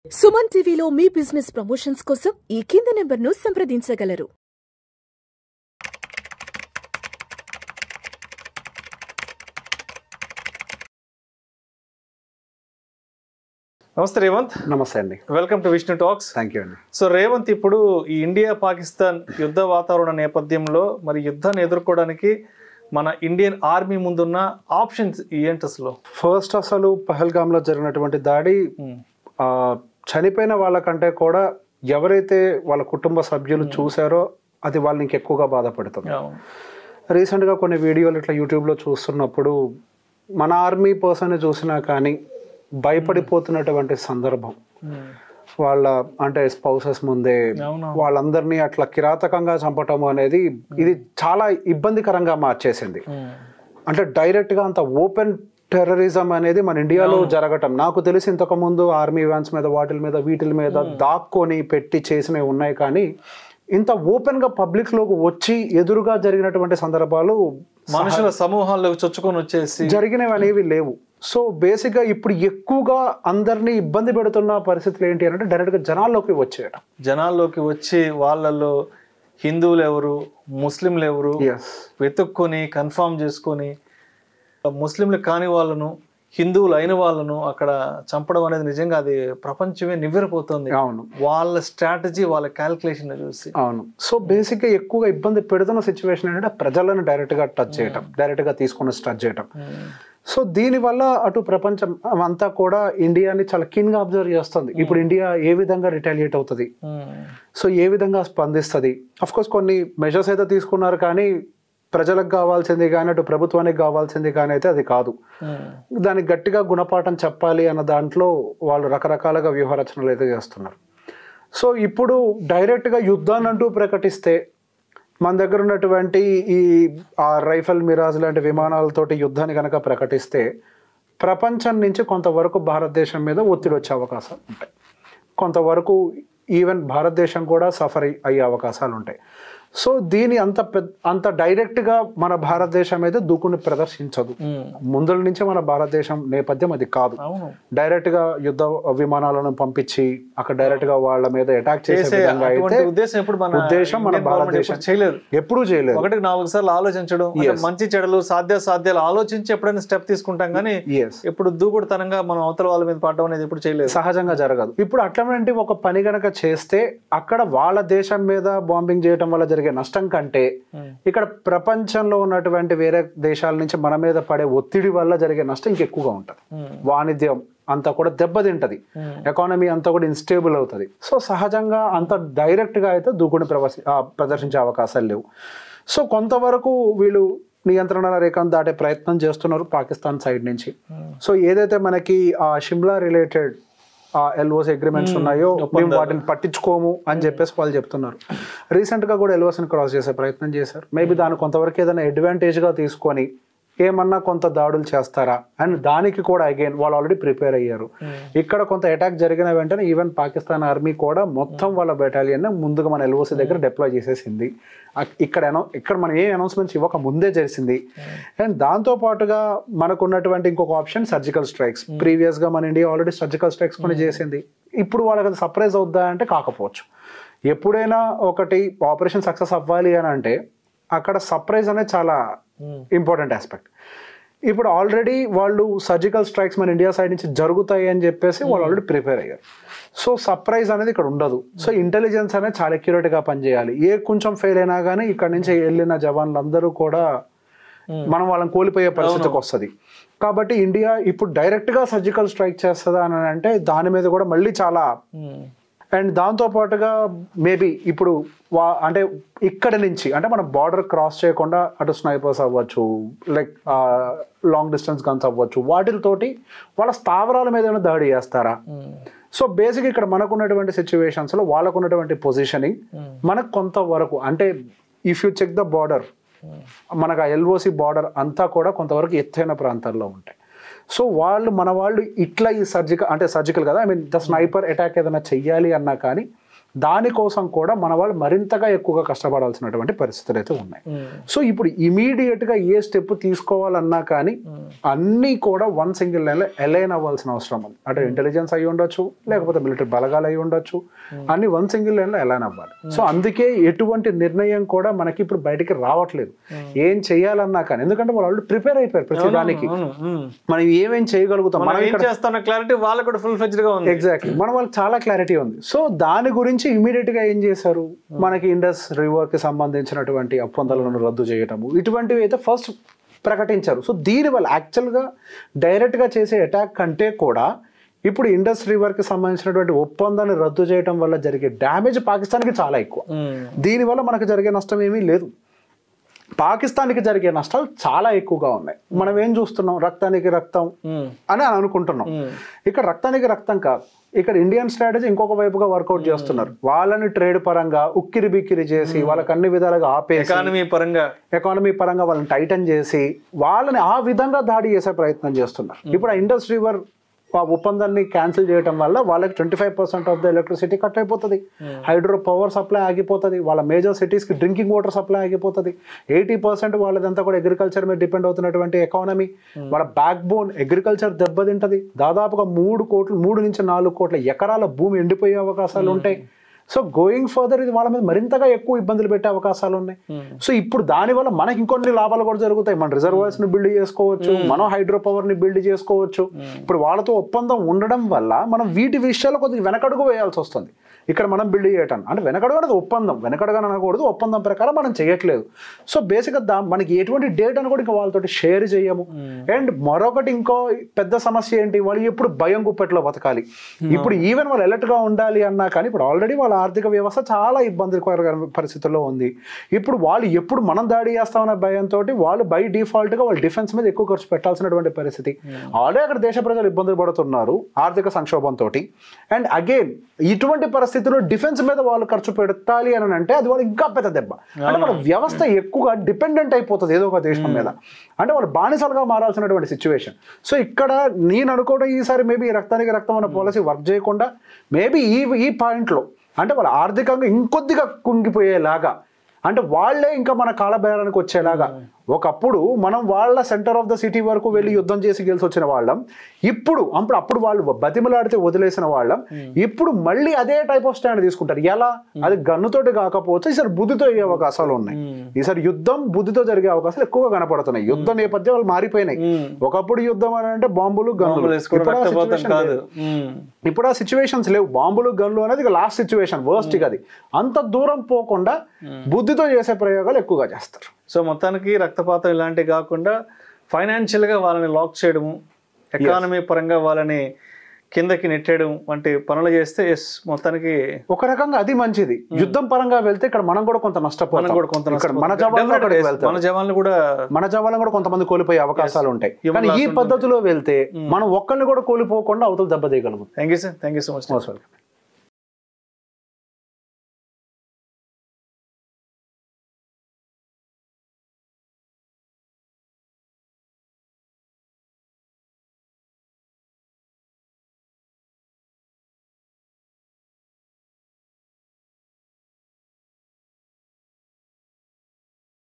సుమన్ టీవీలో మీ business promotions కోసం ఈ కింది నెంబర్ను సంప్రదించగలరు. నమస్తే రేవంత్. నమస్తే అండి. Welcome to Vishnu talks. Thank you అండి. సో రేవంత్, ఇప్పుడు ఈ ఇండియా పాకిస్తాన్ యుద్ధ వాతావరణ నేపథ్యంలో మరి యుద్ధాన్ని ఎదుర్కోవడానికి మన ఇండియన్ ఆర్మీ ముందున్న ఆప్షన్స్ ఏంటి అసలు? ఫస్ట్ అసలు పహల్గామ్లో జరిగినటువంటి దాడి చనిపోయిన వాళ్ళకంటే కూడా ఎవరైతే వాళ్ళ కుటుంబ సభ్యులు చూసారో అది వాళ్ళని ఇంకెక్కువగా బాధపడుతుంది. రీసెంట్గా కొన్ని వీడియోలు ఇట్లా యూట్యూబ్లో చూస్తున్నప్పుడు మన ఆర్మీ పర్సన్ చూసినా కానీ భయపడిపోతున్నటువంటి సందర్భం, వాళ్ళ అంటే స్పౌసెస్ ముందే వాళ్ళందరినీ అట్లా కిరాతకంగా చంపటం అనేది ఇది చాలా ఇబ్బందికరంగా మార్చేసింది. అంటే డైరెక్ట్గా అంత ఓపెన్ టెర్రరిజం అనేది మన ఇండియాలో జరగటం నాకు తెలిసి ఇంతకు ముందు ఆర్మీ వ్యాన్స్ మీద వీటి మీద దాక్కొని పెట్టి చేసినవి ఉన్నాయి, కానీ ఇంత ఓపెన్ గా పబ్లిక్ లోకి వచ్చి ఎదురుగా జరిగినటువంటి సందర్భాలు మనుషుల సమూహాల్లోకి చొచ్చుకొని వచ్చేసి జరిగినవి అనేవి లేవు. సో బేసిక్ గా ఇప్పుడు ఎక్కువగా అందరినీ ఇబ్బంది పెడుతున్న పరిస్థితులు ఏంటి అంటే డైరెక్ట్ గా జనాల్లోకి వచ్చి వాళ్ళలో హిందువులు ఎవరు, ముస్లింలు ఎవరు వెతుక్కొని కన్ఫర్మ్ చేసుకొని ముస్లింలు కాని వాళ్ళను, హిందువులు అయిన వాళ్ళను అక్కడ చంపడం అనేది నిజంగా అది ప్రపంచమే నివ్వెరపోతుంది. అవును, వాళ్ళ స్ట్రాటజీ, వాళ్ళ క్యాల్కులేషన్ చూసి. అవును. సో బేసిక్ గా ఎక్కువగా ఇబ్బంది పెడుతున్న సిచ్యువేషన్ ఏంటంటే ప్రజలను డైరెక్ట్ గా టచ్ చేయటం, డైరెక్ట్ గా తీసుకుని స్టార్ట్ చేయటం. సో దీనివల్ల అటు ప్రపంచం అంతా కూడా ఇండియాని చాలా కీన్ గా అబ్జర్వ్ చేస్తుంది. ఇప్పుడు ఇండియా ఏ విధంగా రిటాలియేట్ అవుతుంది, సో ఏ విధంగా స్పందిస్తుంది. అఫ్ కోర్స్ కొన్ని మెజర్స్ అయితే తీసుకున్నారు, కానీ ప్రజలకు కావాల్సింది కానీ అటు ప్రభుత్వానికి కావాల్సింది కానీ అయితే అది కాదు. దానికి గట్టిగా గుణపాఠం చెప్పాలి అన్న దాంట్లో వాళ్ళు రకరకాలుగా వ్యూహరచనలు అయితే చేస్తున్నారు. సో ఇప్పుడు డైరెక్ట్గా యుద్ధాన్ని అంటూ ప్రకటిస్తే మన దగ్గర ఉన్నటువంటి ఈ రైఫల్ మిరాజ్ లాంటి విమానాలతోటి యుద్ధాన్ని కనుక ప్రకటిస్తే ప్రపంచం నుంచి కొంతవరకు భారతదేశం మీద ఒత్తిడి వచ్చే అవకాశాలు ఉంటాయి. కొంతవరకు ఈవెన్ భారతదేశం కూడా సఫర్ అయ్యే అవకాశాలు ఉంటాయి. సో దీని అంత డైరెక్ట్గా మన భారతదేశం అయితే దూకుని ప్రదర్శించదు. ముందుల నుంచే మన భారతదేశం నేపథ్యం అది కాదు. డైరెక్ట్గా యుద్ధ విమానాలను పంపించి అక్కడ డైరెక్ట్ గా వాళ్ళ మీద అటాక్ చేసే విధంగా అయితే ఉద్దేశం మన భారతదేశం ఎప్పుడూ చేయలేదు. 1-4 సార్లు ఆలోచించడం, మంచి చెడులు సాధ్యాలు ఆలోచించి ఎప్పుడైనా స్టెప్ తీసుకుంటాం, కానీ ఇప్పుడు దూకుడుతనంగా మనం అవతల వాళ్ళ మీద పడడం అనేది ఎప్పుడు చేయలేదు, సహజంగా జరగదు. ఇప్పుడు అట్లాంటి ఒక పని గనక చేస్తే అక్కడ వాళ్ళ దేశం మీద బాంబింగ్ చేయడం వల్ల జరిగే నష్టం కంటే ఇక్కడ ప్రపంచంలో ఉన్నటువంటి వేరే దేశాల నుంచి మన మీద పడే ఒత్తిడి వల్ల జరిగే నష్టం ఇంకెక్కువగా ఉంటుంది. వాణిజ్యం అంతా కూడా దెబ్బతింటది, ఎకానమీ అంతా కూడా ఇన్స్టేబుల్ అవుతుంది. సో సహజంగా అంత డైరెక్ట్ గా అయితే దూకుని ప్రదర్శించే అవకాశాలు లేవు. సో కొంతవరకు వీళ్ళు నియంత్రణ రేఖను దాటే ప్రయత్నం చేస్తున్నారు పాకిస్తాన్ సైడ్ నుంచి. సో ఏదైతే మనకి ఆ షిమ్లా రిలేటెడ్ ఎల్ఓసి అగ్రిమెంట్స్ ఉన్నాయో మేము వాటిని పట్టించుకోము అని చెప్పేసి వాళ్ళు చెప్తున్నారు. రీసెంట్ గా కూడా ఎల్ఓసిని క్రాస్ చేసే ప్రయత్నం చేశారు. మేబీ దాని కొంతవరకు ఏదైనా అడ్వాంటేజ్ గా తీసుకొని ఏమన్నా కొంత దాడులు చేస్తారా అండ్ దానికి కూడా అగైన్ వాళ్ళు ఆల్రెడీ ప్రిపేర్ అయ్యారు. ఇక్కడ కొంత అటాక్ జరిగిన వెంటనే ఈవెన్ పాకిస్తాన్ ఆర్మీ కూడా మొత్తం వాళ్ళ బెటాలియన్ ముందుగా మన ఎల్ఓసి దగ్గర డిప్లాయ్ చేసేసింది. ఇక్కడ మనం ఏ అనౌన్స్మెంట్స్ ఇవ్వక ముందే జరిసింది. అండ్ దాంతో పాటుగా మనకు ఉన్నటువంటి ఇంకొక ఆప్షన్ సర్జికల్ స్ట్రైక్స్. ప్రీవియస్ గా మన ఇండియా ఆల్రెడీ సర్జికల్ స్ట్రైక్స్ కొన్ని చేసింది. ఇప్పుడు వాళ్ళకి అది సర్ప్రైజ్ అవుద్దా అంటే కాకపోవచ్చు. ఎప్పుడైనా ఒకటి ఆపరేషన్ సక్సెస్ అవ్వాలి అని అంటే అక్కడ సర్ప్రైజ్ అనేది చాలా ఇంపార్టెంట్ ఆస్పెక్ట్. ఇప్పుడు ఆల్రెడీ వాళ్ళు సర్జికల్ స్ట్రైక్స్ మన ఇండియా సైడ్ నుంచి జరుగుతాయి అని చెప్పేసి వాళ్ళు ఆల్రెడీ ప్రిపేర్ అయ్యారు. సో సర్ప్రైజ్ అనేది ఇక్కడ ఉండదు. సో ఇంటెలిజెన్స్ అనేది చాలా అక్యురేట్ గా పనిచేయాలి. కొంచెం ఫెయిల్ అయినా కానీ ఇక్కడ నుంచి వెళ్ళిన జవాన్లందరూ కూడా మనం వాళ్ళని కోల్పోయే పరిస్థితికి వస్తుంది. కాబట్టి ఇండియా ఇప్పుడు డైరెక్ట్ గా సర్జికల్ స్ట్రైక్ చేస్తుందా అని అంటే దాని మీద కూడా మళ్ళీ చాలా అండ్ దాంతో పాటుగా మేబీ ఇప్పుడు అంటే ఇక్కడ నుంచి అంటే మన బార్డర్ క్రాస్ చేయకుండా అటు స్నైపర్స్ అవ్వచ్చు, లైక్ లాంగ్ డిస్టెన్స్ గన్స్ అవ్వచ్చు, వాటితోటి వాళ్ళ స్థావరాల మీద దాడి చేస్తారా? సో బేసిక్ ఇక్కడ మనకున్నటువంటి సిచ్యువేషన్స్ లో వాళ్ళకున్నటువంటి పొజిషనింగ్ మనకు కొంతవరకు అంటే if you check the border మనకు ఆ ఎల్ఓసి బార్డర్ అంతా కూడా కొంతవరకు ఎత్తైన ప్రాంతాల్లో ఉంటాయి. సో మన వాళ్ళు ఇట్లా ఈ సర్జికల్ కదా, I mean the sniper attack ఏదైనా చెయ్యాలి అన్నా కానీ దానికోసం కూడా మన వాళ్ళు మరింతగా ఎక్కువగా కష్టపడాల్సినటువంటి పరిస్థితులు అయితే ఉన్నాయి. సో ఇప్పుడు ఇమీడియట్ గా ఏ స్టెప్ తీసుకోవాలన్నా కానీ అన్నీ కూడా వన్ సింగిల్ లైన్ లో అలైన్ అవ్వాల్సిన అవసరం ఉంది. అంటే ఇంటెలిజెన్స్ అయి ఉండొచ్చు, లేకపోతే మిలిటరీ బలగాలు అయి ఉండొచ్చు, అన్ని వన్ సింగిల్ లైన్ లో అలైన్ అవ్వాలి. సో అందుకే ఎటువంటి నిర్ణయం కూడా మనకి ఇప్పుడు బయటికి రావట్లేదు ఏం చేయాలన్నా కానీ, ఎందుకంటే వాళ్ళు ప్రిపేర్ అయిపోయారు ప్రతి దానికి. మనం ఏమేం చేయగలుగుతాం, మనం ఏం చేస్తాం క్లారిటీ వాళ్ళకి కూడా ఫుల్ ఫ్లెడ్జ్డ్ గా ఉంది. ఎగ్జాక్ట్లీ, మన వాళ్ళకి చాలా క్లారిటీ ఉంది. సో దాని గురించి ఇమీడియట్ గా ఏం చేశారు, మనకి ఇండస్ రివర్ కి సంబంధించినటువంటి ఒప్పందాలను రద్దు చేయటము ఇటువంటివి అయితే ఫస్ట్ ప్రకటించారు. సో దీనివల్ల యాక్చువల్గా డైరెక్ట్గా చేసే అటాక్ కంటే కూడా ఇప్పుడు ఇండస్ రివర్ కి సంబంధించినటువంటి ఒప్పందాన్ని రద్దు చేయడం వల్ల జరిగే డ్యామేజ్ పాకిస్తాన్కి చాలా ఎక్కువ. దీనివల్ల మనకు జరిగే నష్టం ఏమీ లేదు, పాకిస్తాన్కి జరిగే నష్టాలు చాలా ఎక్కువగా ఉన్నాయి. మనం ఏం చూస్తున్నాం, రక్తానికి రక్తం అని అనుకుంటున్నాం. ఇక్కడ రక్తానికి రక్తం కాదు, ఇక్కడ ఇండియన్ స్ట్రాటజీ ఇంకొక వైపుగా వర్కౌట్ చేస్తున్నారు. వాళ్ళని ట్రేడ్ పరంగా ఉక్కిరి బిక్కిరి చేసి వాళ్ళకి అన్ని విధాలుగా ఆపేసి ఎకానమీ పరంగా వాళ్ళని టైటన్ చేసి వాళ్ళని ఆ విధంగా దాడి చేసే ప్రయత్నం చేస్తున్నారు. ఇప్పుడు ఆ ఇండస్ రివర్ ఆ ఒప్పందాన్ని క్యాన్సిల్ చేయడం వల్ల వాళ్ళకి 25% ఆఫ్ ద ఎలక్ట్రిసిటీ కట్ అయిపోతుంది, హైడ్రో పవర్ సప్లై ఆగిపోతుంది, వాళ్ళ మేజర్ సిటీస్కి డ్రింకింగ్ వాటర్ సప్లై ఆగిపోతుంది. 80% వాళ్ళదంతా కూడా అగ్రికల్చర్ మీద డిపెండ్ అవుతున్నటువంటి ఎకానమీ, వాళ్ళ బ్యాక్ బోన్ అగ్రికల్చర్ దెబ్బతింటది. దాదాపుగా 3 నుంచి 4 కోట్ల ఎకరాల భూమి ఎండిపోయే అవకాశాలు ఉంటాయి. సో గోయింగ్ ఫర్దర్ ఇది వాళ్ళ మీద మరింతగా ఎక్కువ ఇబ్బందులు పెట్టే అవకాశాలు ఉన్నాయి. సో ఇప్పుడు దానివల్ల మనకి ఇంకొన్ని లాభాలు కూడా జరుగుతాయి. మన రిజర్వాయర్స్ ని బిల్డ్ చేసుకోవచ్చు, మనం హైడ్రో పవర్ ని బిల్డ్ చేసుకోవచ్చు. ఇప్పుడు వాళ్ళతో ఒప్పందం ఉండడం వల్ల మనం వీటి విషయాల్లో కొద్దిగా వెనకడుగు వేయాల్సి వస్తుంది. ఇక్కడ మనం బిల్డ్ చేయటం అంటే వెనకడుగు అనేది ఒప్పందం, వెనకడుగా అనకూడదు, ఒప్పందం ప్రకారం మనం చేయట్లేదు. సో బేసిక్గా మనకి ఎటువంటి డేటాను కూడా ఇంకా వాళ్ళతో షేర్ చేయము. అండ్ మరొకటి ఇంకో పెద్ద సమస్య ఏంటి, వాళ్ళు ఎప్పుడు భయం గుప్పెట్లో బతకాలి. ఇప్పుడు ఈవెన్ వాళ్ళు అలర్ట్ గా ఉండాలి అన్నా కానీ ఇప్పుడు ఆల్రెడీ వాళ్ళ ఆర్థిక వ్యవస్థ చాలా ఇబ్బందికర పరిస్థితుల్లో ఉంది. ఇప్పుడు వాళ్ళు ఎప్పుడు మనం దాడి చేస్తామన్న భయంతో వాళ్ళు బై డిఫాల్ట్ గా వాళ్ళు డిఫెన్స్ మీద ఎక్కువ ఖర్చు పెట్టాల్సినటువంటి పరిస్థితి. ఆల్రెడీ అక్కడ దేశ ప్రజలు ఇబ్బందులు పడుతున్నారు ఆర్థిక సంక్షోభంతో. అండ్ అగైన్ ఇటువంటి పరిస్థితుల్లో డిఫెన్స్ మీద వాళ్ళు ఖర్చు పెట్టాలి అని అంటే అది వాళ్ళు ఇంకా పెద్ద దెబ్బ. అంటే వాళ్ళ వ్యవస్థ ఎక్కువగా డిపెండెంట్ అయిపోతుంది ఏదో ఒక దేశం మీద, అంటే వాళ్ళు బానిసలుగా మారాల్సినటువంటి సిచ్యువేషన్. సో ఇక్కడ నేను అనుకోవడం ఈసారి మేబీ రక్తానికి రక్తం అనే పాలసీ వర్క్ చేయకుండా మేబీ ఈ పాయింట్లో అంటే వాళ్ళు ఆర్థికంగా ఇంకొద్దిగా కుంగిపోయేలాగా, అంటే వాళ్లే ఇంకా మన కాలబేరానికి వచ్చేలాగా. ఒకప్పుడు మనం వాళ్ళ సెంటర్ ఆఫ్ ద సిటీ వరకు వెళ్ళి యుద్ధం చేసి గెలిచి వచ్చిన వాళ్ళం, అప్పుడు వాళ్ళు బతిమలాడితే వదిలేసిన వాళ్ళం. ఇప్పుడు మళ్ళీ అదే టైప్ ఆఫ్ స్టాండ్ తీసుకుంటారు. ఎలా, అది గన్నుతోటి కాకపోవచ్చు, ఈసారి బుద్ధితో అయ్యే అవకాశాలు ఉన్నాయి. ఈసారి యుద్ధం బుద్ధితో జరిగే అవకాశాలు ఎక్కువగా కనపడుతున్నాయి. యుద్ధ నేపథ్యాలు మారిపోయినాయి. ఒకప్పుడు యుద్ధం అని అంటే బాంబులు గన్నులు, ఇప్పుడు ఆ సిచ్యువేషన్స్ లేవు. బాంబులు గన్నులు అనేది లాస్ట్ సిచ్యువేషన్, వర్స్ట్ గా. అది అంత దూరం పోకుండా బుద్ధితో చేసే ప్రయోగాలు ఎక్కువగా చేస్తారు. సో మొత్తానికి రక్తపాతం ఇలాంటివి కాకుండా ఫైనాన్షియల్గా వాళ్ళని లాక్ చేయడము, ఎకానమీ పరంగా వాళ్ళని కిందకి నెట్టేయడం వంటి పనులు చేస్తే మొత్తానికి ఒక రకంగా అది మంచిది. యుద్ధం పరంగా వెళ్తే ఇక్కడ మనం కూడా కొంత నష్టపోతాం. మన జవాన్లు కూడా కొంతమంది కోల్పోయే అవకాశాలు ఉంటాయి. కానీ ఈ పద్ధతిలో వెళ్తే మనం ఒక్కరిని కూడా కోల్పోకుండా అవతల దెబ్బతీయగలుగుతాం. Thank you sir, thank you so much.